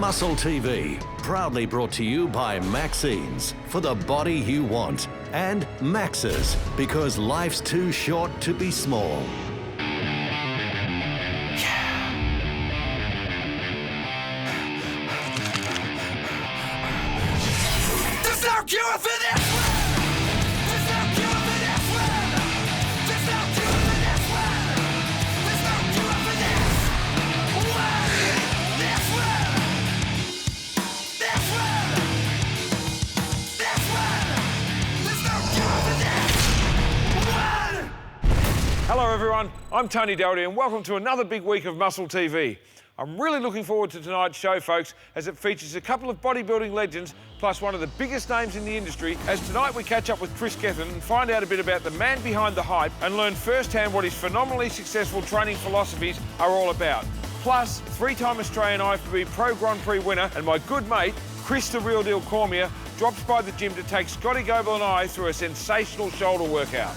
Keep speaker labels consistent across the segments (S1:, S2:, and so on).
S1: MuscleTV, proudly brought to you by Maxines, for the body you want, and Max's, because life's too short to be small.
S2: There's no cure for this one! There's no cure for this one! There's no cure for this one! There's no cure for this one! This one! This one! This one! There's no cure for this one!
S3: Hello everyone, I'm Tony Doherty and welcome to another big week of MuscleTV. I'm really looking forward to tonight's show, folks, as it features a couple of bodybuilding legends plus one of the biggest names in the industry, as tonight we catch up with Chris Gethin and find out a bit about the man behind the hype and learn firsthand what his phenomenally successful training philosophies are all about. Plus, three-time Australian IFBB Pro Grand Prix winner and my good mate, Chris the Real Deal Cormier, drops by the gym to take Scotty Goebel and I through a sensational shoulder workout.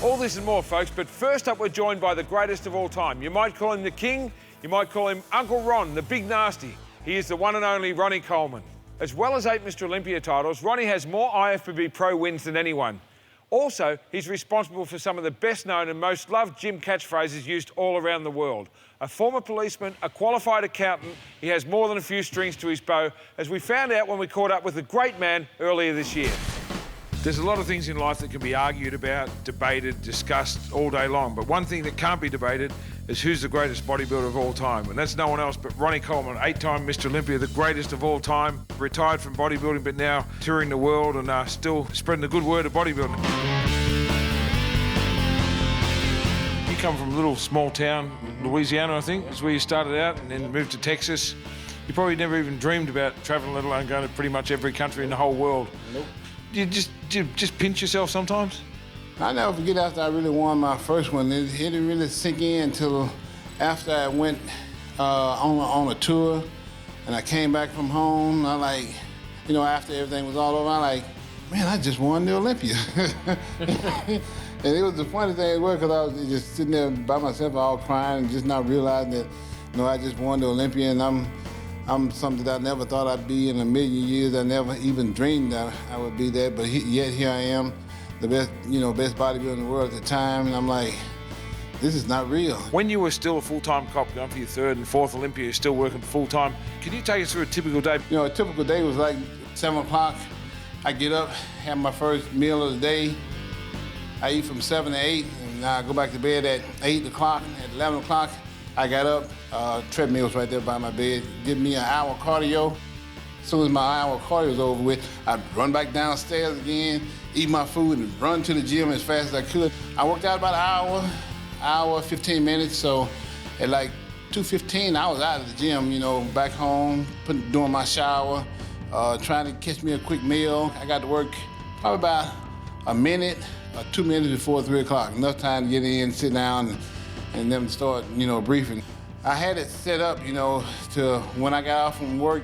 S3: All this and more, folks, but first up we're joined by the greatest of all time. You might call him the King, you might call him Uncle Ron, the Big Nasty. He is the one and only Ronnie Coleman. As well as 8 Mr. Olympia titles, Ronnie has more IFBB Pro wins than anyone. Also, he's responsible for some of the best known and most loved gym catchphrases used all around the world. A former policeman, a qualified accountant, he has more than a few strings to his bow, as we found out when we caught up with the great man earlier this year. There's a lot of things in life that can be argued about, debated, discussed all day long, but one thing that can't be debated is who's the greatest bodybuilder of all time, and that's no one else but Ronnie Coleman, 8-time Mr. Olympia, the greatest of all time, retired from bodybuilding but now touring the world and still spreading the good word of bodybuilding. You come from a little small town, Louisiana, I think, is where you started out, and then moved to Texas. You probably never even dreamed about traveling, let alone going to pretty much every country in the whole world.
S4: Nope.
S3: Do you just pinch yourself sometimes?
S4: I never forget after I really won my first one, it didn't really sink in until after I went on a tour and I came back from home. I like, you know, after everything was all over, I like, man, I just won the Olympia. And it was the funny thing as well, because I was just sitting there by myself all crying and just not realizing that, you know, I just won the Olympia and I'm something that I never thought I'd be in a million years. I never even dreamed that I would be that, but yet here I am, the best, you know, best bodybuilder in the world at the time, and I'm like, this is not real.
S3: When you were still a full-time cop, going for your 3rd and 4th Olympia, you're still working full-time. Can you take us through a typical day?
S4: You know, a typical day was like 7 o'clock. I get up, have my first meal of the day. I eat from 7 to 8, and I go back to bed at 8 o'clock. At 11 o'clock, I got up, treadmill's right there by my bed, give me an hour cardio. As soon as my hour cardio was over with, I'd run back downstairs again, eat my food, and run to the gym as fast as I could. I worked out about an hour, 15 minutes, so at like 2:15, I was out of the gym, you know, back home, doing my shower, trying to catch me a quick meal. I got to work probably about a minute or 2 minutes before 3 o'clock, enough time to get in, sit down, and then start, you know, briefing. I had it set up, you know, to when I got off from work,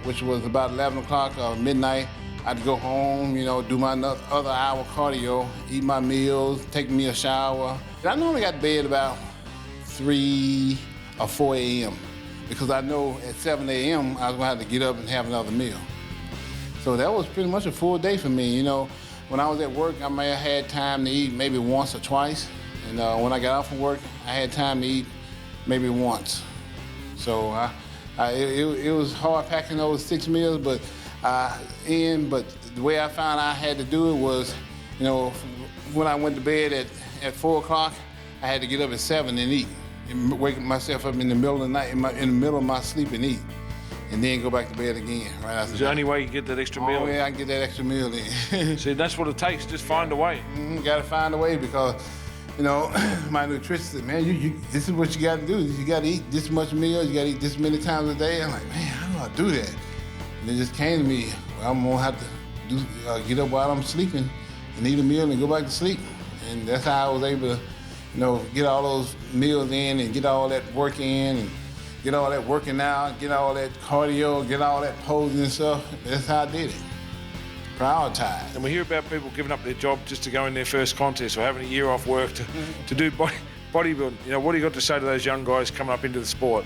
S4: which was about 11 o'clock or midnight, I'd go home, you know, do my other hour cardio, eat my meals, take me a shower. And I normally got to bed about 3 or 4 a.m. because I know at 7 a.m. I was gonna have to get up and have another meal. So that was pretty much a full day for me, you know. When I was at work, I may have had time to eat maybe once or twice. And when I got off from work, I had time to eat maybe once. So it was hard packing those 6 meals, but the way I found I had to do it was, you know, when I went to bed at 4 o'clock, I had to get up at 7 and eat, and wake myself up in the middle of the night, in the middle of my sleep and eat, and then go back to bed again. Right after
S3: Is there any way you get that extra meal?
S4: Oh yeah, I can get that extra meal in.
S3: See, that's what it takes, just find a way.
S4: Got to find a way because, you know, my nutritionist said, man, this is what you got to do. You got to eat this much meal. You got to eat this many times a day. I'm like, man, how do I do that? And it just came to me, well, I'm going to have to get up while I'm sleeping and eat a meal and go back to sleep. And that's how I was able to, you know, get all those meals in and get all that work in and get all that working out, get all that cardio, get all that posing and stuff. That's how I did it. Prioritize.
S3: And we hear about people giving up their job just to go in their first contest or having a year off work to do bodybuilding. You know, what do you got to say to those young guys coming up into the sport?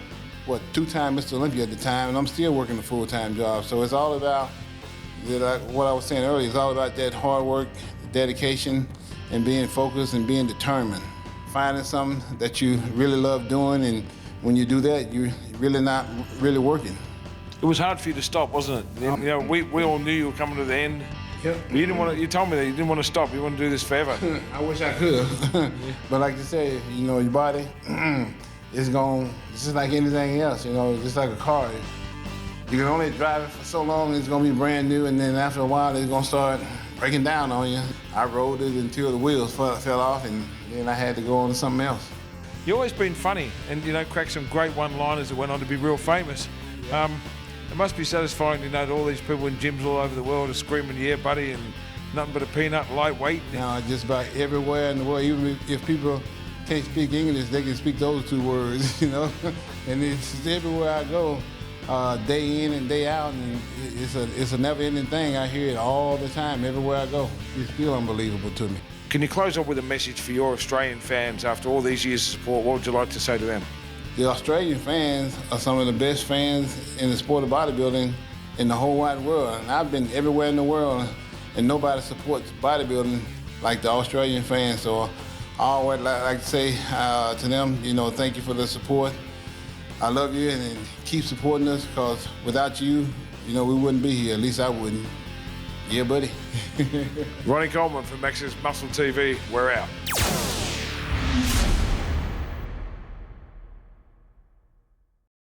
S4: 2-time Mr. Olympia at the time, and I'm still working a full-time job. So it's all about, what I was saying earlier, it's all about that hard work, dedication, and being focused and being determined. Finding something that you really love doing, and when you do that, you're really not really working.
S3: It was hard for you to stop, wasn't it? You know, we all knew you were coming to the end.
S4: Yep.
S3: But you didn't want to. You told me that you didn't want to stop. You want to do this forever.
S4: I wish I could. But like you say, you know, your body, it's just like anything else, you know, just like a car. You can only drive it for so long, it's gonna be brand new, and then after a while, it's gonna start breaking down on you. I rode it until the wheels fell off, and then I had to go on to something else.
S3: You've always been funny, and you know, cracked some great one-liners that went on to be real famous. It must be satisfying to know that all these people in gyms all over the world are screaming, "Yeah, buddy," and nothing but a peanut, lightweight.
S4: Now, just about everywhere in the world, even if people can't speak English, they can speak those 2 words, you know? And it's everywhere I go, day in and day out, and it's a never-ending thing. I hear it all the time, everywhere I go. It's still unbelievable to me.
S3: Can you close off with a message for your Australian fans after all these years of support? What would you like to say to them?
S4: The Australian fans are some of the best fans in the sport of bodybuilding in the whole wide world. And I've been everywhere in the world, and nobody supports bodybuilding like the Australian fans. So I always like to say to them, you know, thank you for the support. I love you, and keep supporting us, because without you, you know, we wouldn't be here. At least I wouldn't. Yeah, buddy.
S3: Ronnie Coleman from Max's Muscle TV. We're out.